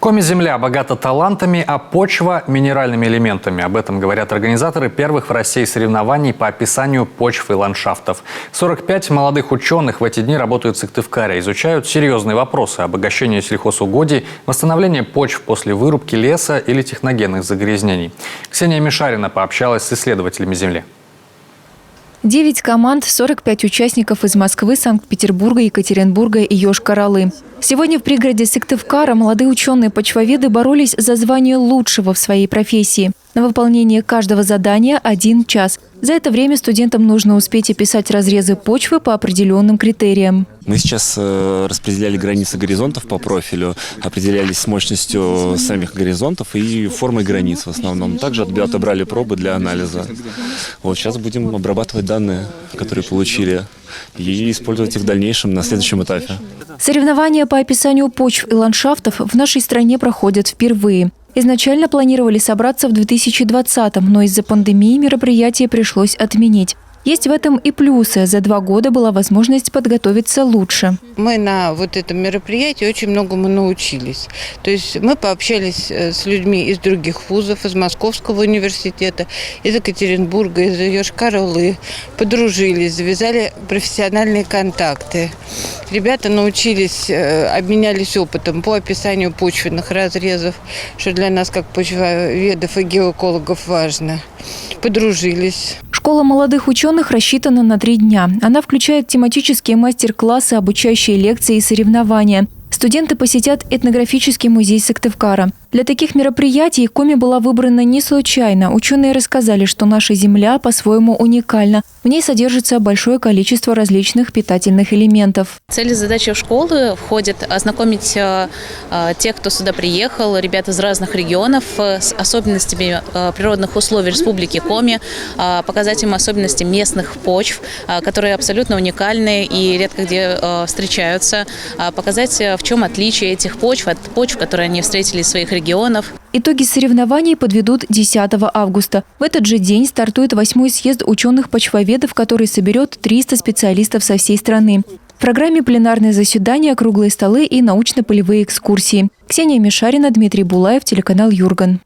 Коми-земля богата талантами, а почва – минеральными элементами. Об этом говорят организаторы первых в России соревнований по описанию почв и ландшафтов. 45 молодых ученых в эти дни работают в Сыктывкаре, изучают серьезные вопросы обогащения сельхозугодий, восстановления почв после вырубки леса или техногенных загрязнений. Ксения Мишарина пообщалась с исследователями земли. 9 команд, 45 участников из Москвы, Санкт-Петербурга, Екатеринбурга и Йошкар-Олы. Сегодня в пригороде Сыктывкара молодые ученые-почвоведы боролись за звание лучшего в своей профессии. На выполнение каждого задания 1 час. За это время студентам нужно успеть описать разрезы почвы по определенным критериям. Мы сейчас распределяли границы горизонтов по профилю, определялись с мощностью самих горизонтов и формой границ в основном. Также отобрали пробы для анализа. Вот сейчас будем обрабатывать данные, которые получили, и использовать их в дальнейшем на следующем этапе. Соревнования по описанию почв и ландшафтов в нашей стране проходят впервые. Изначально планировали собраться в 2020-м, но из-за пандемии мероприятие пришлось отменить. Есть в этом и плюсы. За 2 года была возможность подготовиться лучше. Мы на вот этом мероприятии очень многому научились. То есть мы пообщались с людьми из других вузов, из Московского университета, из Екатеринбурга, из Йошкар-Олы. Подружились, завязали профессиональные контакты. Ребята научились, обменялись опытом по описанию почвенных разрезов, что для нас, как почвоведов и геоэкологов, важно. Подружились. Школа молодых ученых рассчитана на 3 дня. Она включает тематические мастер-классы, обучающие лекции и соревнования. Студенты посетят этнографический музей Сыктывкара. Для таких мероприятий Коми была выбрана не случайно. Ученые рассказали, что наша земля по-своему уникальна. В ней содержится большое количество различных питательных элементов. Цели и задачи школы входят ознакомить тех, кто сюда приехал, ребят из разных регионов, с особенностями природных условий Республики Коми, показать им особенности местных почв, которые абсолютно уникальны и редко где встречаются, показать, в чем отличие этих почв от почв, которые они встретили из своих регионов. Итоги соревнований подведут 10 августа. В этот же день стартует 8-й съезд ученых-почвоведов, который соберет 300 специалистов со всей страны. В программе пленарные заседания, круглые столы и научно-полевые экскурсии. Ксения Мишарина, Дмитрий Булаев, телеканал Юрган.